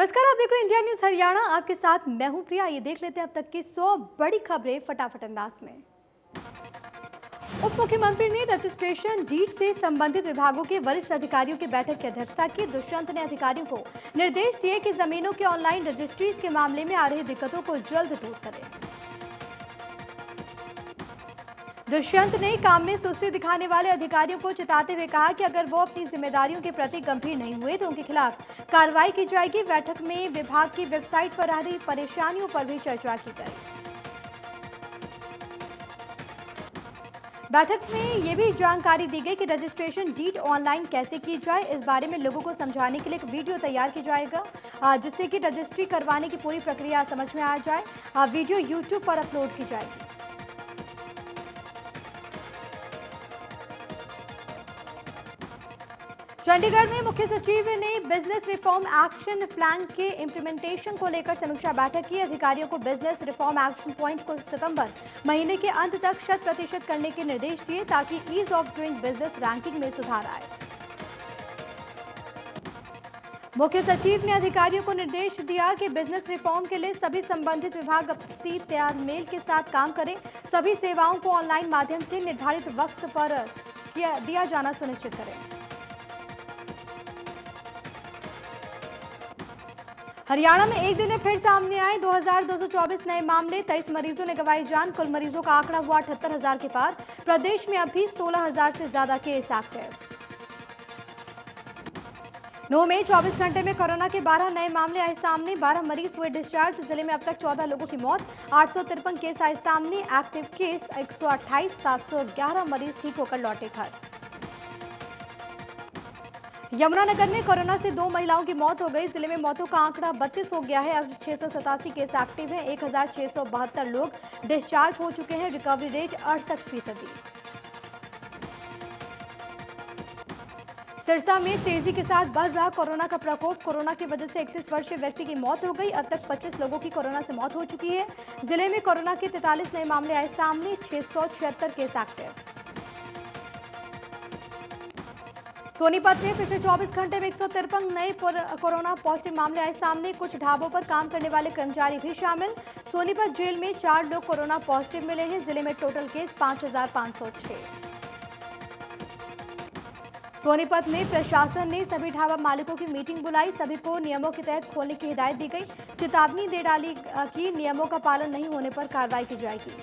नमस्कार, आप देख रहे हैं इंडिया न्यूज हरियाणा। आपके साथ मैं हूं प्रिया। ये देख लेते हैं अब तक की 100 बड़ी खबरें फटाफट अंदाज में। उप मुख्यमंत्री ने रजिस्ट्रेशन डीड से संबंधित विभागों के वरिष्ठ अधिकारियों की बैठक की अध्यक्षता की। दुष्यंत ने अधिकारियों को निर्देश दिए कि जमीनों के ऑनलाइन रजिस्ट्रीज के मामले में आ रही दिक्कतों को जल्द दूर करें। दुष्यंत ने काम में सुस्ती दिखाने वाले अधिकारियों को चिताते हुए कहा कि अगर वो अपनी जिम्मेदारियों के प्रति गंभीर नहीं हुए तो उनके खिलाफ कार्रवाई की जाएगी। बैठक में विभाग की वेबसाइट पर आ रही परेशानियों पर भी चर्चा की गई। बैठक में ये भी जानकारी दी गई कि रजिस्ट्रेशन डीड ऑनलाइन कैसे की जाए। इस बारे में लोगों को समझाने के लिए एक वीडियो तैयार की जाएगा जिससे कि रजिस्ट्री करवाने की पूरी प्रक्रिया समझ में आ जाए। वीडियो यूट्यूब पर अपलोड की जाएगी। चंडीगढ़ में मुख्य सचिव ने बिजनेस रिफॉर्म एक्शन प्लान के इम्प्लीमेंटेशन को लेकर समीक्षा बैठक की। अधिकारियों को बिजनेस रिफॉर्म एक्शन पॉइंट को सितंबर महीने के अंत तक 100% करने के निर्देश दिए ताकि ease of doing business ranking में सुधार आए। मुख्य सचिव ने अधिकारियों को निर्देश दिया कि बिजनेस रिफॉर्म के लिए सभी संबंधित विभाग आपसी तालमेल के साथ काम करें। सभी सेवाओं को ऑनलाइन माध्यम से निर्धारित वक्त पर दिया जाना सुनिश्चित करें। हरियाणा में एक दिन में फिर सामने आए 2224 नए मामले। 23 मरीजों ने गंवाई जान। कुल मरीजों का आंकड़ा हुआ 78,000 के पार। प्रदेश में अभी 16,000 से ज्यादा केस एक्टिव। नौ में 24 घंटे में कोरोना के 12 नए मामले आए सामने। 12 मरीज हुए डिस्चार्ज। जिले में अब तक 14 लोगों की मौत। 853 केस आए सामने। Active case 128। 711 मरीज ठीक होकर लौटे घर। यमुनानगर में कोरोना से 2 महिलाओं की मौत हो गई। जिले में मौतों का आंकड़ा 32 हो गया है। अब 687 केस एक्टिव हैं। 1672 लोग डिस्चार्ज हो चुके हैं। Recovery rate 68%। सिरसा में तेजी के साथ बढ़ रहा कोरोना का प्रकोप। कोरोना की वजह से 31 वर्षीय व्यक्ति की मौत हो गई। अब तक 25 लोगों की कोरोना से मौत हो चुकी है। जिले में कोरोना के 43 नए मामले आए सामने। 676 केस एक्टिव। सोनीपत में पिछले 24 घंटे में 153 नए कोरोना पॉजिटिव मामले आए सामने। कुछ ढाबों पर काम करने वाले कर्मचारी भी शामिल। सोनीपत जेल में 4 लोग कोरोना पॉजिटिव मिले हैं। जिले में टोटल केस 5,506। सोनीपत में प्रशासन ने सभी ढाबा मालिकों की मीटिंग बुलाई। सभी को नियमों के तहत खोलने की हिदायत दी गई। चेतावनी दे डाली कि नियमों का पालन नहीं होने पर कार्रवाई की जाएगी।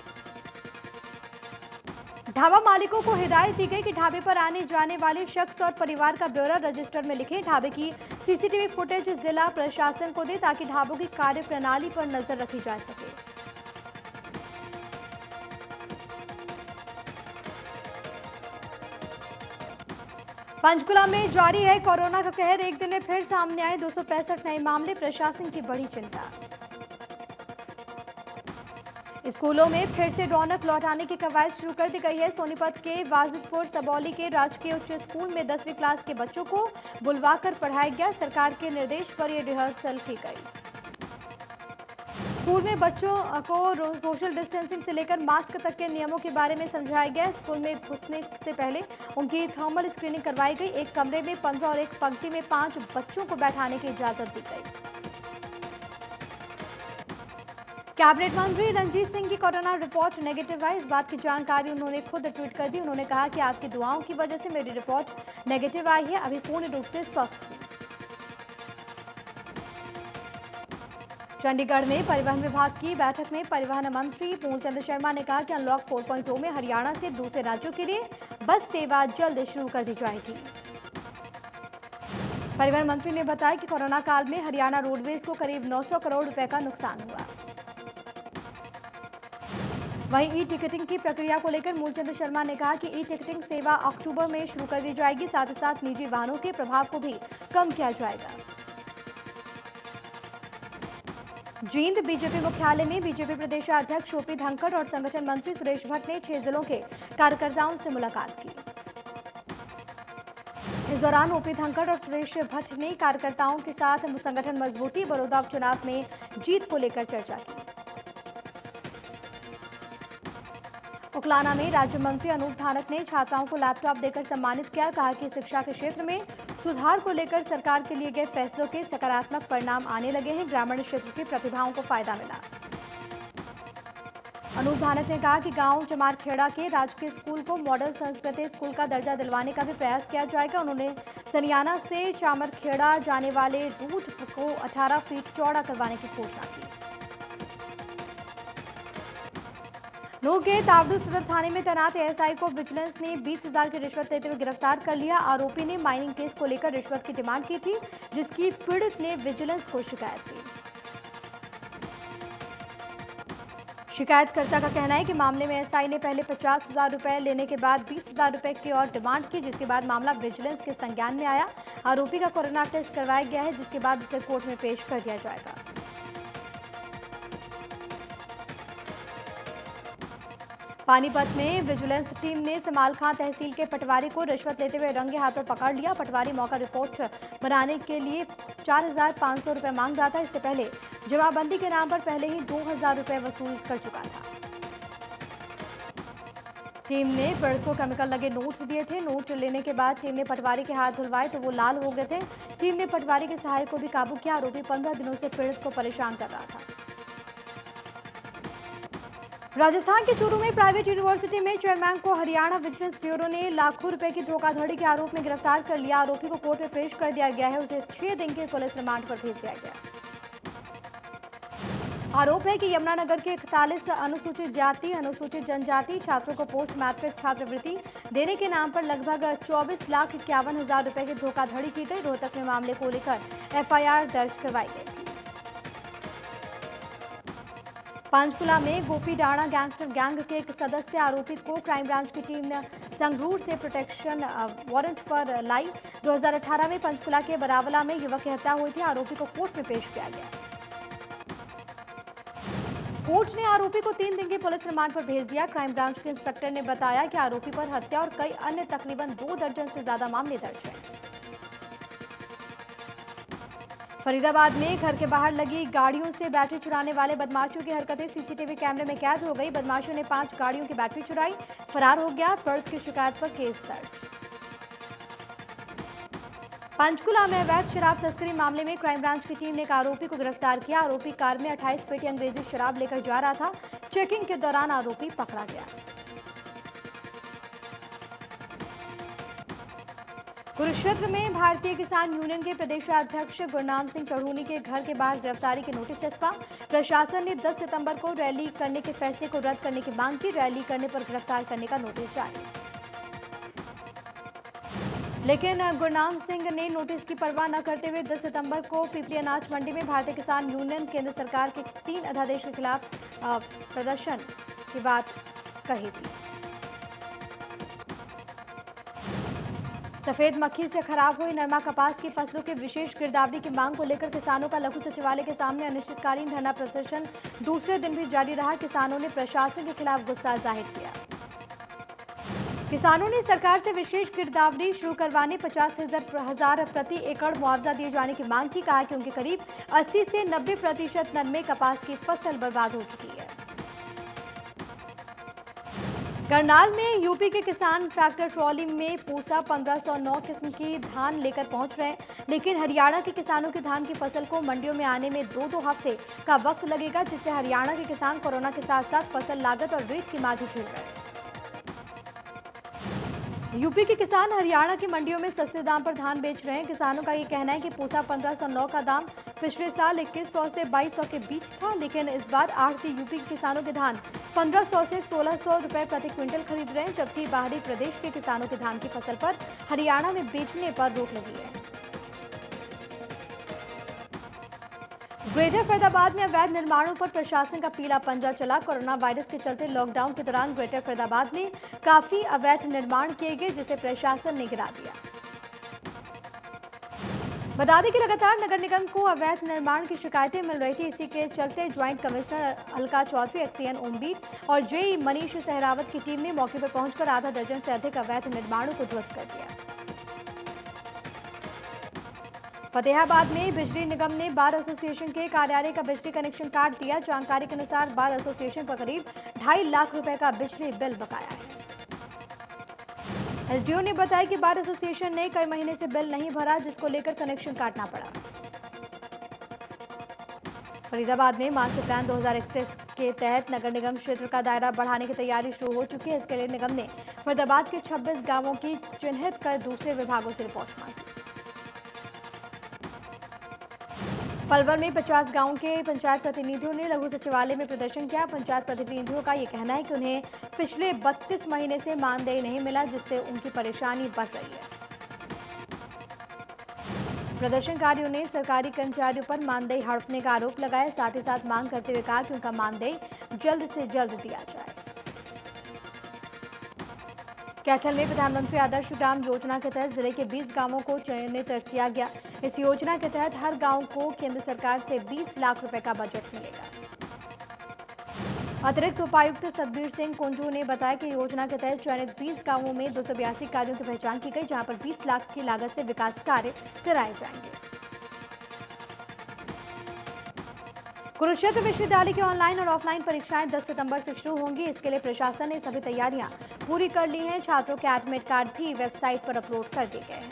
ढाबा मालिकों को हिदायत दी गई कि ढाबे पर आने जाने वाले शख्स और परिवार का ब्यौरा रजिस्टर में लिखें। ढाबे की सीसीटीवी फुटेज जिला प्रशासन को दे ताकि ढाबों की कार्य प्रणाली पर नजर रखी जा सके। पंचकुला में जारी है कोरोना का कहर। एक दिन में फिर सामने आए 265 नए मामले। प्रशासन की बड़ी चिंता। स्कूलों में फिर से रौनक लौटाने की कवायद शुरू कर दी गई है। सोनीपत के वाजिदपुर सबौली के राजकीय उच्च स्कूल में 10वीं क्लास के बच्चों को बुलवाकर पढ़ाया गया। सरकार के निर्देश पर यह रिहर्सल की गई। स्कूल में बच्चों को सोशल डिस्टेंसिंग से लेकर मास्क तक के नियमों के बारे में समझाया गया। स्कूल में घुसने से पहले उनकी थर्मल स्क्रीनिंग करवाई गई। एक कमरे में 15 और एक पंक्ति में 5 बच्चों को बैठाने की इजाजत दी गई। कैबिनेट मंत्री रंजीत सिंह की कोरोना रिपोर्ट नेगेटिव आई। इस बात की जानकारी उन्होंने खुद ट्वीट कर दी। उन्होंने कहा कि आपकी दुआओं की वजह से मेरी रिपोर्ट नेगेटिव आई है। अभी पूर्ण रूप से स्वस्थ हूं। चंडीगढ़ में परिवहन विभाग की बैठक में परिवहन मंत्री मूलचंद शर्मा ने कहा कि अनलॉक 4.0 में हरियाणा से दूसरे राज्यों के लिए बस सेवा जल्द शुरू कर दी जाएगी। परिवहन मंत्री ने बताया कि कोरोना काल में हरियाणा रोडवेज को करीब 900 करोड़ रुपए का नुकसान हुआ। वहीं ई टिकटिंग की प्रक्रिया को लेकर मूलचंद शर्मा ने कहा कि ई टिकटिंग सेवा अक्टूबर में शुरू कर दी जाएगी। साथ ही साथ निजी वाहनों के प्रभाव को भी कम किया जाएगा। जींद बीजेपी मुख्यालय में बीजेपी प्रदेशाध्यक्ष ओपी धनखड़ और संगठन मंत्री सुरेश भट्ट ने 6 जिलों के कार्यकर्ताओं से मुलाकात की। इस दौरान ओपी धनखड़ और सुरेश भट्ट ने कार्यकर्ताओं के साथ संगठन मजबूती, बड़ौदा उपचुनाव में जीत को लेकर चर्चा की। उकलाना में राज्य मंत्री अनूप धानक ने छात्राओं को लैपटॉप देकर सम्मानित किया। कहा कि शिक्षा के क्षेत्र में सुधार को लेकर सरकार के लिए गए फैसलों के सकारात्मक परिणाम आने लगे हैं। ग्रामीण क्षेत्र की प्रतिभाओं को फायदा मिला। अनूप धानक ने कहा कि गांव चमारखेड़ा के राजकीय स्कूल को मॉडल संस्कृति स्कूल का दर्जा दिलवाने का भी प्रयास किया जाएगा। उन्होंने सनियाना से चामरखेड़ा जाने वाले रूट को 18 फीट चौड़ा करवाने की घोषणा की। नूंह के तावड़ू सदर थाने में तैनात एएसआई को विजिलेंस ने 20,000 की रिश्वत लेते हुए गिरफ्तार कर लिया। आरोपी ने माइनिंग केस को लेकर रिश्वत की डिमांड की थी, जिसकी पीड़ित ने विजिलेंस को शिकायत की। शिकायतकर्ता का कहना है कि मामले में एसआई ने पहले 50,000 रुपए लेने के बाद 20,000 रुपए की और डिमांड की, जिसके बाद मामला विजिलेंस के संज्ञान में आया। आरोपी का कोरोना टेस्ट करवाया गया है, जिसके बाद उसे कोर्ट में पेश कर दिया जाएगा। पानीपत में विजिलेंस टीम ने समालखां तहसील के पटवारी को रिश्वत लेते हुए रंगे हाथों पकड़ लिया। पटवारी मौका रिपोर्ट बनाने के लिए 4,500 रुपए मांग रहा था। इससे पहले जमाबंदी के नाम पर पहले ही 2,000 रुपए वसूल कर चुका था। टीम ने पीड़ित को केमिकल लगे नोट दिए थे। नोट लेने के बाद टीम ने पटवारी के हाथ धुलवाए तो वो लाल हो गए थे। टीम ने पटवारी के सहायक को भी काबू किया। आरोपी 15 दिनों से पीड़ित को परेशान कर रहा था। राजस्थान के चूरू में प्राइवेट यूनिवर्सिटी में चेयरमैन को हरियाणा विजिलेंस ब्यूरो ने लाखों रुपए की धोखाधड़ी के आरोप में गिरफ्तार कर लिया। आरोपी को कोर्ट में पेश कर दिया गया है। उसे 6 दिन के पुलिस रिमांड पर भेज दिया गया। आरोप है कि यमुनानगर के 41 अनुसूचित जाति अनुसूचित जनजाति छात्रों को पोस्ट मैट्रिक छात्रवृत्ति देने के नाम पर लगभग 24,51,000 रुपए की धोखाधड़ी की गई। रोहतक में मामले को लेकर एफआईआर दर्ज करवाई गई थी। पंचकुला में गोपी डाणा गैंगस्टर गैंग के एक सदस्य आरोपित को क्राइम ब्रांच की टीम ने संगरूर से प्रोटेक्शन वारंट पर लाई। 2018 में पंचकुला के बरावला में युवक की हत्या हुई थी। आरोपी को कोर्ट में पेश किया गया। कोर्ट ने आरोपी को 3 दिन के पुलिस रिमांड पर भेज दिया। क्राइम ब्रांच के इंस्पेक्टर ने बताया कि आरोपी पर हत्या और कई अन्य तकरीबन 2 दर्जन से ज्यादा मामले दर्ज हैं। फरीदाबाद में घर के बाहर लगी गाड़ियों से बैटरी चुराने वाले बदमाशों की हरकतें सीसीटीवी कैमरे में कैद हो गई। बदमाशों ने 5 गाड़ियों की बैटरी चुराई, फरार हो गया। पीड़ित की शिकायत पर केस दर्ज। पंचकुला में अवैध शराब तस्करी मामले में क्राइम ब्रांच की टीम ने एक आरोपी को गिरफ्तार किया। आरोपी कार में 28 पेटी अंग्रेजी शराब लेकर जा रहा था। चेकिंग के दौरान आरोपी पकड़ा गया। कुरुक्षेत्र में भारतीय किसान यूनियन के प्रदेशाध्यक्ष गुरनाम सिंह चढ़ूनी के घर के बाहर गिरफ्तारी के नोटिस चस्पा। प्रशासन ने 10 सितंबर को रैली करने के फैसले को रद्द करने की मांग की। रैली करने पर गिरफ्तार करने का नोटिस जारी। लेकिन गुरनाम सिंह ने नोटिस की परवाह न करते हुए 10 सितंबर को पिपली अनाज मंडी में भारतीय किसान यूनियन केंद्र सरकार के 3 अध्यादेश के खिलाफ प्रदर्शन की बात कही थी। सफेद मक्खी से खराब हुई नरमा कपास की फसलों के विशेष गिरदावरी की मांग को लेकर किसानों का लघु सचिवालय के सामने अनिश्चितकालीन धरना प्रदर्शन दूसरे दिन भी जारी रहा। किसानों ने प्रशासन के खिलाफ गुस्सा जाहिर किया। किसानों ने सरकार से विशेष गिरदावरी शुरू करवाने 50,000 प्रति एकड़ मुआवजा दिए जाने की मांग की। कहा कि उनके करीब 80 से 90% नन्मे कपास की फसल बर्बाद हो चुकी है। करनाल में यूपी के किसान ट्रैक्टर ट्रॉली में पूसा 1509 किस्म की धान लेकर पहुंच रहे हैं, लेकिन हरियाणा के किसानों की धान की फसल को मंडियों में आने में 2 हफ्ते का वक्त लगेगा, जिससे हरियाणा के किसान कोरोना के साथ साथ फसल लागत और रेट की मार भी झेल रहे हैं। यूपी के किसान हरियाणा की मंडियों में सस्ते दाम पर धान बेच रहे हैं। किसानों का ये कहना है कि पूसा 1509 का दाम पिछले साल 2100 से 2200 के बीच था, लेकिन इस बार आढ़ती यूपी के किसानों के धान 1500 से 1600 रुपए प्रति क्विंटल खरीद रहे हैं, जबकि बाहरी प्रदेश के किसानों के धान की फसल पर हरियाणा में बेचने पर रोक लगी है। ग्रेटर फरीदाबाद में अवैध निर्माणों पर प्रशासन का पीला पंजा चला। कोरोना वायरस के चलते लॉकडाउन के दौरान ग्रेटर फरीदाबाद में काफी अवैध निर्माण किए गए, जिसे प्रशासन ने गिरा दिया। बता दें कि लगातार नगर निगम को अवैध निर्माण की शिकायतें मिल रही थी। इसी के चलते joint commissioner Alka Chaudhary, XEN Ombir और जेई मनीष सहरावत की टीम ने मौके पर पहुंचकर आधा दर्जन से अधिक अवैध निर्माणों को ध्वस्त कर दिया। फतेहाबाद में बिजली निगम ने बार एसोसिएशन के कार्यालय का बिजली कनेक्शन काट दिया। जानकारी के अनुसार बार एसोसिएशन पर करीब 2.5 लाख रुपए का बिजली बिल बकाया है। एसडीओ ने बताया कि बार एसोसिएशन ने कई महीने से बिल नहीं भरा, जिसको लेकर कनेक्शन काटना पड़ा। फरीदाबाद में मास्टर प्लान 2031 के तहत नगर निगम क्षेत्र का दायरा बढ़ाने की तैयारी शुरू हो चुकी है। इसके लिए निगम ने फरीदाबाद के 26 गांवों की चिन्हित कर दूसरे विभागों से रिपोर्ट मांगी। पलवल में 50 गांवों के पंचायत प्रतिनिधियों ने लघु सचिवालय में प्रदर्शन किया। पंचायत प्रतिनिधियों का ये कहना है कि उन्हें पिछले 32 महीने से मानदेय नहीं मिला, जिससे उनकी परेशानी बढ़ रही है। प्रदर्शनकारियों ने सरकारी कर्मचारियों पर मानदेय हड़पने का आरोप लगाया। साथ ही साथ मांग करते हुए कहा कि उनका मानदेय जल्द से जल्द दिया जाए। कैथल में प्रधानमंत्री आदर्श ग्राम योजना के तहत जिले के 20 गांवों को चयनित किया गया। इस योजना के तहत हर गांव को केंद्र सरकार से 20 लाख रुपए का बजट मिलेगा। अतिरिक्त उपायुक्त सतबीर सिंह कुंजू ने बताया कि योजना के तहत चयनित 20 गांवों में 282 कार्यों की पहचान की गई, जहां पर 20 लाख की लागत से विकास कार्य कराए जाएंगे। कुरुक्षेत्र विश्वविद्यालय की ऑनलाइन और ऑफलाइन परीक्षाएं 10 सितंबर से शुरू होंगी। इसके लिए प्रशासन ने सभी तैयारियां पूरी कर ली हैं। छात्रों के एडमिट कार्ड भी वेबसाइट पर अपलोड कर दिए गए हैं।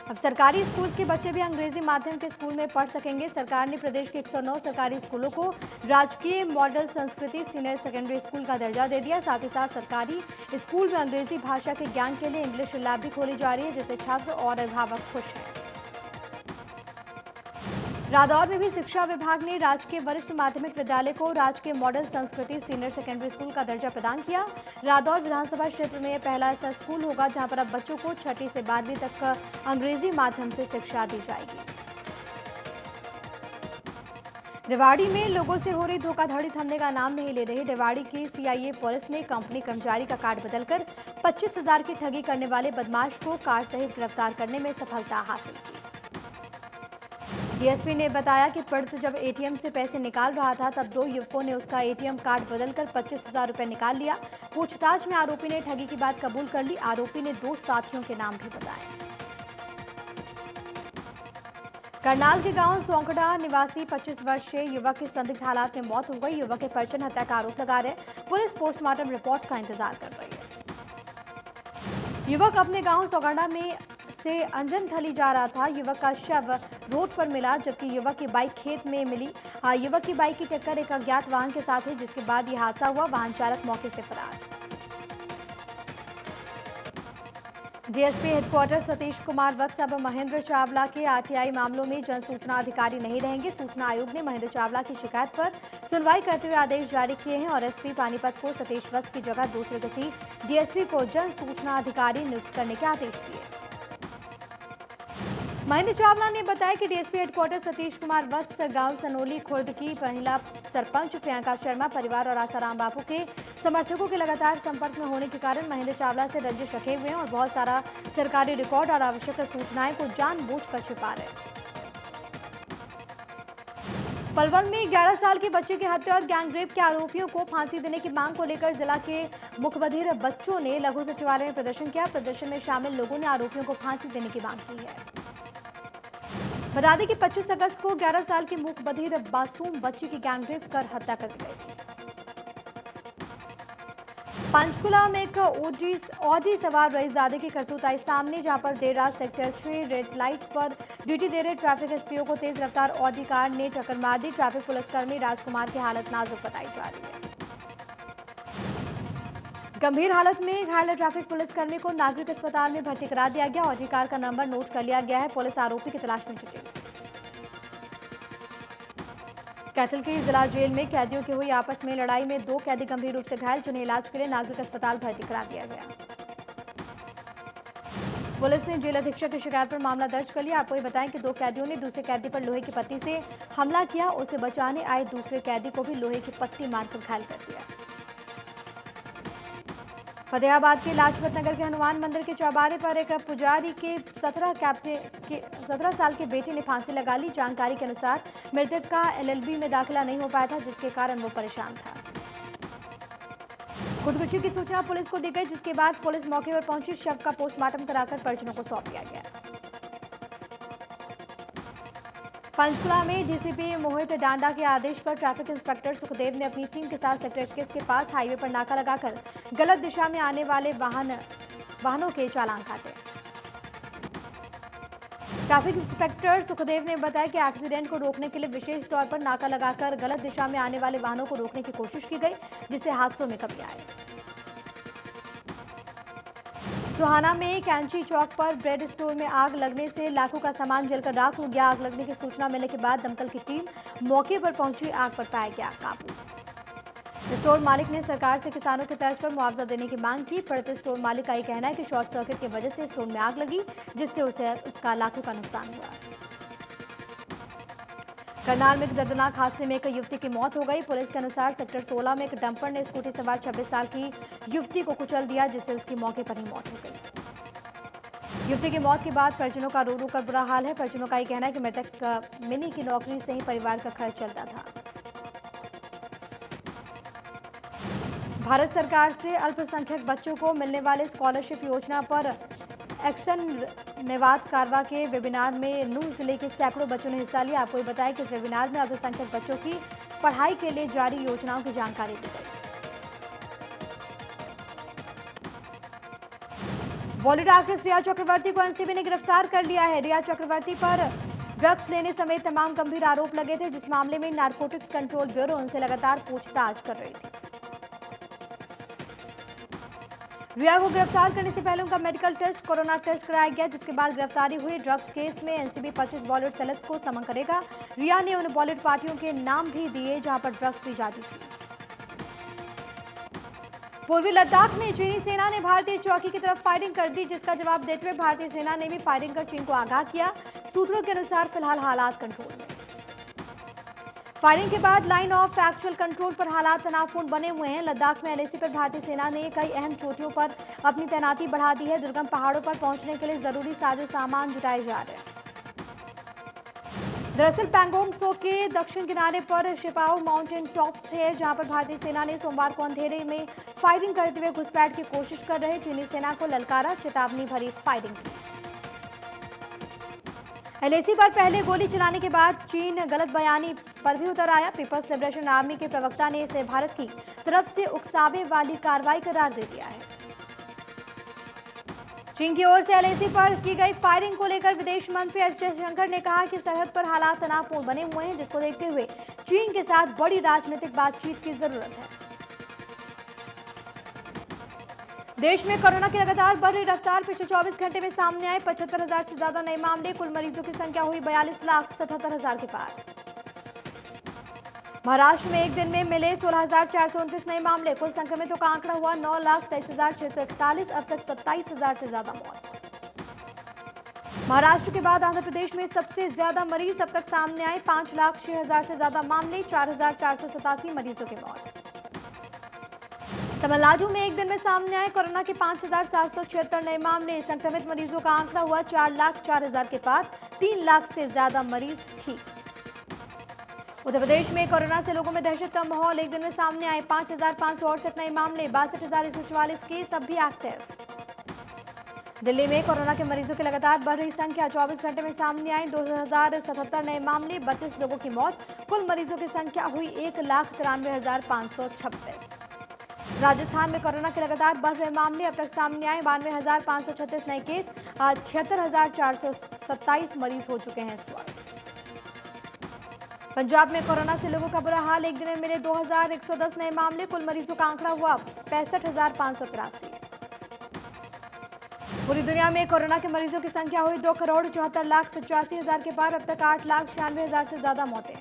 अब सरकारी स्कूल के बच्चे भी अंग्रेजी माध्यम के स्कूल में पढ़ सकेंगे। सरकार ने प्रदेश के 109 सरकारी स्कूलों को राजकीय मॉडल संस्कृति सीनियर सेकेंडरी स्कूल का दर्जा दे दिया। साथ ही साथ सरकारी स्कूल में अंग्रेजी भाषा के ज्ञान के लिए इंग्लिश लैब भी खोली जा रही है, जिससे छात्र और अभिभावक खुश हैं। रादौर में भी शिक्षा विभाग ने राजकीय वरिष्ठ माध्यमिक विद्यालय को राजकीय मॉडल संस्कृति सीनियर सेकेंडरी स्कूल का दर्जा प्रदान किया। रादौर विधानसभा क्षेत्र में पहला ऐसा स्कूल होगा जहां पर अब बच्चों को 6ठी से 12वीं तक अंग्रेजी माध्यम से शिक्षा दी जाएगी। रेवाड़ी में लोगों से हो रही धोखाधड़ी थमने का नाम नहीं ले रही। रेवाड़ी की सीआईए पुलिस ने कंपनी कर्मचारी का कार्ड बदलकर 25,000 की ठगी करने वाले बदमाश को कार्ड सहित गिरफ्तार करने में सफलता हासिल की। डीएसपी ने बताया कि पीड़ित जब एटीएम से पैसे निकाल रहा था, तब 2 युवकों ने उसका एटीएम कार्ड बदलकर 25,000 रुपए निकाल लिया। पूछताछ में आरोपी ने ठगी की बात कबूल कर ली। आरोपी ने 2 साथियों के नाम भी बताए। करनाल के गांव सोंकड़ा निवासी 25 वर्षीय युवक की संदिग्ध हालात में मौत हो गई। युवक के परिजन हत्या का आरोप लगा रहे। पुलिस पोस्टमार्टम रिपोर्ट का इंतजार कर रही है। युवक अपने गांव सोगड़ा में से अंजनथली जा रहा था। युवक का शव रोड पर मिला, जबकि युवक की बाइक खेत में मिली। युवक की बाइक की टक्कर एक अज्ञात वाहन के साथ हुई, जिसके बाद यह हादसा हुआ। वाहन चालक मौके से फरार। डीएसपी हेडक्वार्टर सतीश कुमार वत्स अब महेंद्र चावला के आरटीआई मामलों में जन सूचना अधिकारी नहीं रहेंगे। सूचना आयोग ने महेंद्र चावला की शिकायत पर सुनवाई करते हुए आदेश जारी किए हैं और एसपी पानीपत को सतीश वत्स की जगह दूसरे किसी डीएसपी को जन सूचना अधिकारी नियुक्त करने के आदेश दिए। महेंद्र चावला ने बताया कि डीएसपी हेडक्वार्टर सतीश कुमार वत्स गांव सनोली खुर्द की महिला सरपंच प्रियंका शर्मा परिवार और आसाराम बापू के समर्थकों के लगातार संपर्क में होने के कारण महेंद्र चावला से रंजिश रखे हुए हैं और बहुत सारा सरकारी रिकॉर्ड और आवश्यक सूचनाएं को जानबूझकर छिपा रहे। पलवल में 11 साल के बच्चे की हत्या और गैंगरेप के आरोपियों को फांसी देने की मांग को लेकर जिला के मुखबधिर बच्चों ने लघु सचिवालय में प्रदर्शन किया। प्रदर्शन में शामिल लोगों ने आरोपियों को फांसी देने की मांग की है। बता दें कि 25 अगस्त को 11 साल की मूकबधिर मासूम बच्ची की गैंगरेप कर हत्या कर दी गई थी। पंचकुला में एक ऑडी सवार रईसजादे की करतूत आई सामने, जहां पर देर रात सेक्टर 6 रेड लाइट्स पर ड्यूटी दे रहे ट्रैफिक एसपीओ को तेज रफ्तार ऑडी कार ने टक्कर मार दी। ट्रैफिक पुलिसकर्मी राजकुमार की हालत नाजुक बताई जा रही है। गंभीर हालत में घायल ट्रैफिक पुलिसकर्मी को नागरिक अस्पताल में भर्ती करा दिया गया। ऑडी कार का नंबर नोट कर लिया गया है। पुलिस आरोपी की तलाश में जुटी। कैथल की जिला जेल में कैदियों की हुई आपस में लड़ाई में 2 कैदी गंभीर रूप से घायल, जिन्हें इलाज के लिए नागरिक अस्पताल भर्ती करा दिया गया। पुलिस ने जेल अधीक्षक की शिकायत पर मामला दर्ज कर लिया। आपको ये बताएं कि 2 कैदियों ने दूसरे कैदी पर लोहे की पत्ती से हमला किया। उसे बचाने आए दूसरे कैदी को भी लोहे की पत्ती मारकर घायल कर दिया। फतेहाबाद के लाजपत नगर के हनुमान मंदिर के चौबारे पर एक पुजारी के 17 साल के बेटे ने फांसी लगा ली। जानकारी के अनुसार मृतक का एलएलबी में दाखिला नहीं हो पाया था, जिसके कारण वो परेशान था। खुदकुशी की सूचना पुलिस को दी गई, जिसके बाद पुलिस मौके पर पहुंची। शव का पोस्टमार्टम कराकर परिजनों को सौंप दिया गया। पंचकुला में डीसीपी मोहित डांडा के आदेश पर ट्रैफिक इंस्पेक्टर सुखदेव ने अपनी टीम के साथ सेक्टर 21 के पास हाईवे पर नाका लगाकर गलत दिशा में आने वाले वाहनों के चालान काटे। ट्रैफिक इंस्पेक्टर सुखदेव ने बताया कि एक्सीडेंट को रोकने के लिए विशेष तौर पर नाका लगाकर गलत दिशा में आने वाले वाहनों को रोकने की कोशिश की गई, जिससे हादसों में कमी आई। टोहाना में कैंची चौक पर ब्रेड स्टोर में आग लगने से लाखों का सामान जलकर राख हो गया। आग लगने की सूचना मिलने के बाद दमकल की टीम मौके पर पहुंची। आग पर पाया गया काबू। स्टोर मालिक ने सरकार से किसानों की तर्ज पर मुआवजा देने की मांग की। पड़ते स्टोर मालिक का ये कहना है कि शॉर्ट सर्किट की वजह से स्टोर में आग लगी, जिससे उसका लाखों का नुकसान हुआ। करनाल में एक दर्दनाक हादसे में एक युवती की मौत हो गई। पुलिस के अनुसार सेक्टर 16 में एक डंपर ने स्कूटी सवार 26 साल की युवती को कुचल दिया, जिससे उसकी मौके पर ही मौत हो गई। युवती की मौत के बाद परिजनों का रो रो कर बुरा हाल है। परिजनों का ये कहना है कि मृतक मिनी की नौकरी से ही परिवार का खर्च चलता था। भारत सरकार से अल्पसंख्यक बच्चों को मिलने वाले स्कॉलरशिप योजना पर एक्शन मेवात कारवा के वेबिनार में नूंह जिले के सैकड़ों बच्चों ने हिस्सा लिया। आपको बताया कि इस वेबिनार में अल्पसंख्यक बच्चों की पढ़ाई के लिए जारी योजनाओं की जानकारी दी गई। बॉलीवुड एक्ट्रेस रिया चक्रवर्ती को एनसीबी ने गिरफ्तार कर लिया है। रिया चक्रवर्ती पर ड्रग्स लेने समेत तमाम गंभीर आरोप लगे थे, जिस मामले में नारकोटिक्स कंट्रोल ब्यूरो उनसे लगातार पूछताछ कर रही थी। रिया को गिरफ्तार करने से पहले उनका मेडिकल टेस्ट, कोरोना टेस्ट कराया गया, जिसके बाद गिरफ्तारी हुई। ड्रग्स केस में एनसीबी 25 बॉलीवुड सेलेब्स को समन करेगा। रिया ने उन बॉलीवुड पार्टियों के नाम भी दिए जहां पर ड्रग्स दी जाती थी। पूर्वी लद्दाख में चीनी सेना ने भारतीय चौकी की तरफ फायरिंग कर दी, जिसका जवाब देते हुए भारतीय सेना ने भी फायरिंग कर चीन को आगाह किया। सूत्रों के अनुसार फिलहाल हालात कंट्रोल में। फायरिंग के बाद लाइन ऑफ एक्चुअल कंट्रोल पर हालात तनावपूर्ण बने हुए हैं। लद्दाख में एलएसी पर भारतीय सेना ने कई अहम चोटियों पर अपनी तैनाती बढ़ा दी है। दुर्गम पहाड़ों पर पहुंचने के लिए जरूरी साजो सामान जुटाए जा रहे हैं। दरअसल पैंगोंग सो के दक्षिण किनारे पर शिपाओ माउंटेन टॉप्स है, जहां पर भारतीय सेना ने सोमवार को अंधेरे में फायरिंग करते हुए घुसपैठ की कोशिश कर रहे चीनी सेना को ललकारा, चेतावनी भरी फायरिंग की। एलएसी पर पहले गोली चलाने के बाद चीन गलत बयानी पर भी उतर आया। पीपल्स लिबरेशन आर्मी के प्रवक्ता ने इसे भारत की तरफ से उकसावे वाली कार्रवाई करार दे दिया है। चीन की ओर से एलएसी पर की गई फायरिंग को लेकर विदेश मंत्री एस जयशंकर ने कहा कि सरहद पर हालात तनावपूर्ण बने हुए हैं, जिसको देखते हुए चीन के साथ बड़ी राजनीतिक बातचीत की जरूरत है। देश में कोरोना की लगातार बढ़ रही रफ्तार। पिछले 24 घंटे में सामने आए 75,000 से ज्यादा नए मामले। कुल मरीजों की संख्या हुई 42,77,000 के पार। महाराष्ट्र में एक दिन में मिले 16,429 नए मामले। कुल संक्रमितों का आंकड़ा हुआ 9,23,641। अब तक 27,000 से ज्यादा मौत। महाराष्ट्र के बाद आंध्र प्रदेश में सबसे ज्यादा मरीज अब तक सामने आए। 5,06,000 से ज्यादा मामले, 4,487 मरीजों की मौत। तमिलनाडु में एक दिन में सामने आए कोरोना के 5,776 नए मामले। संक्रमित मरीजों का आंकड़ा हुआ 4,04,000 के पार। 3 लाख से ज्यादा मरीज ठीक। उत्तर प्रदेश में कोरोना से लोगों में दहशत का माहौल। एक दिन में सामने आए 5,568 नए मामले। 62,144 केस अब भी एक्टिव। दिल्ली में कोरोना के मरीजों की लगातार बढ़ रही संख्या। 24 घंटे में सामने आए 2,077 नए मामले। 32 लोगों की मौत। कुल मरीजों की संख्या हुई 1,93,526। राजस्थान में कोरोना के लगातार बढ़ रहे मामले। अब तक सामने आए 92,536 नए केस। आज 76,427 मरीज हो चुके हैं स्वस्थ। पंजाब में कोरोना से लोगों का बुरा हाल। एक दिन में मिले 2,110 नए मामले। कुल मरीजों का आंकड़ा हुआ 65,583। पूरी दुनिया में कोरोना के मरीजों की संख्या हुई 2,74,85,000 के पार। अब तक 8,96,000 से ज्यादा मौतें।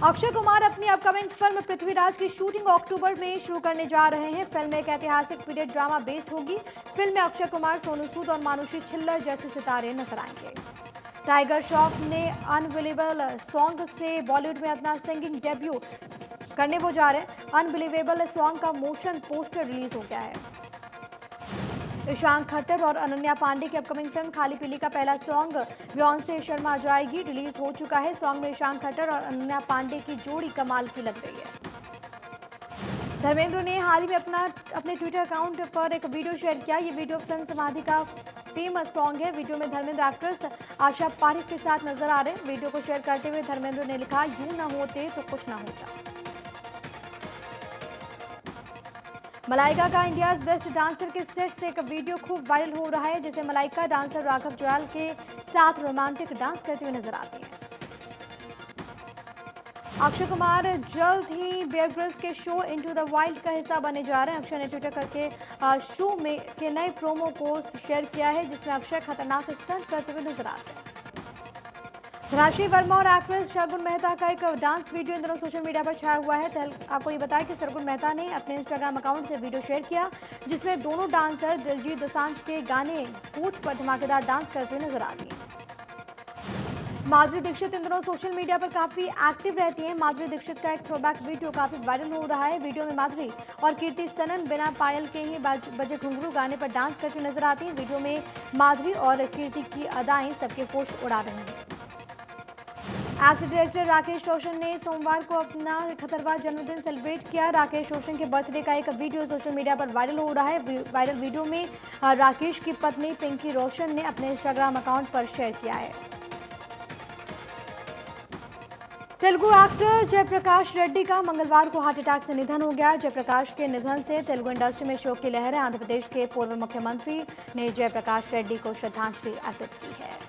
अक्षय कुमार अपनी अपकमिंग फिल्म पृथ्वीराज की शूटिंग अक्टूबर में शुरू करने जा रहे हैं। फिल्म एक ऐतिहासिक पीरियड ड्रामा बेस्ड होगी। फिल्म में अक्षय कुमार, सोनू सूद और मानुषी छिल्लर जैसे सितारे नजर आएंगे। टाइगर श्रॉफ ने अनबिलीवेबल सॉन्ग से बॉलीवुड में अपना सिंगिंग डेब्यू करने वो जा रहे हैं। अनबिलीवेबल सॉन्ग का मोशन पोस्टर रिलीज हो गया है। ईशान खट्टर और अनन्या पांडे की अपकमिंग फिल्म खाली पीली का पहला सॉन्ग बियॉन्से शर्मा जाएगी रिलीज हो चुका है। सॉन्ग में ईशान खट्टर और अनन्या पांडे की जोड़ी कमाल की लग रही है। धर्मेंद्र ने हाल ही में अपने ट्विटर अकाउंट पर एक वीडियो शेयर किया। ये वीडियो फिल्म समाधि का फेमस सॉन्ग है। वीडियो में धर्मेंद्र एक्ट्रेस आशा पारेख के साथ नजर आ रहे हैं। वीडियो को शेयर करते हुए धर्मेंद्र ने लिखा, यूं ना होते तो कुछ ना होता। मलाइका का इंडियाज बेस्ट डांसर के सेट से एक वीडियो खूब वायरल हो रहा है, जिसे मलाइका डांसर राघव जुयाल के साथ रोमांटिक डांस करते हुए नजर आती हैं। अक्षय कुमार जल्द ही बेयर ग्रिल्स के शो इनटू द वाइल्ड का हिस्सा बनने जा रहे हैं। अक्षय ने ट्विटर करके शो में के नए प्रोमो को शेयर किया है, जिसमें अक्षय खतरनाक स्टंट करते हुए नजर आते हैं। राशि वर्मा और एक्ट्रेस शर्गुन मेहता का एक डांस वीडियो इन दिनों सोशल मीडिया पर छाया हुआ है। आपको ये बताया कि शर्गुन मेहता ने अपने इंस्टाग्राम अकाउंट से वीडियो शेयर किया, जिसमें दोनों डांसर दिलजीत दोसांझ के गाने होठ पर धमाकेदार डांस करते हुए नजर आती हैं। माधुरी दीक्षित इन दिनों सोशल मीडिया पर काफी एक्टिव रहती हैं। माधुरी दीक्षित का एक थ्रोबैक वीडियो काफी वायरल हो रहा है। वीडियो में माधुरी और कीर्ति सनन बिना पायल के ही बजे घुंघरू गाने पर डांस करती नजर आती हैं। वीडियो में माधुरी और कीर्ति की अदाएं सबके होश उड़ा रही हैं। एक्टर डायरेक्टर राकेश रोशन ने सोमवार को अपना 71वां जन्मदिन सेलिब्रेट किया। राकेश रोशन के बर्थडे का एक वीडियो सोशल मीडिया पर वायरल हो रहा है। वायरल वीडियो में राकेश की पत्नी पिंकी रोशन ने अपने इंस्टाग्राम अकाउंट पर शेयर किया है। तेलुगु एक्टर जयप्रकाश रेड्डी का मंगलवार को हार्ट अटैक से निधन हो गया। जयप्रकाश के निधन से तेलुगु इंडस्ट्री में शोक की लहर है। आंध्र प्रदेश के पूर्व मुख्यमंत्री ने जयप्रकाश रेड्डी को श्रद्धांजलि अर्पित की है।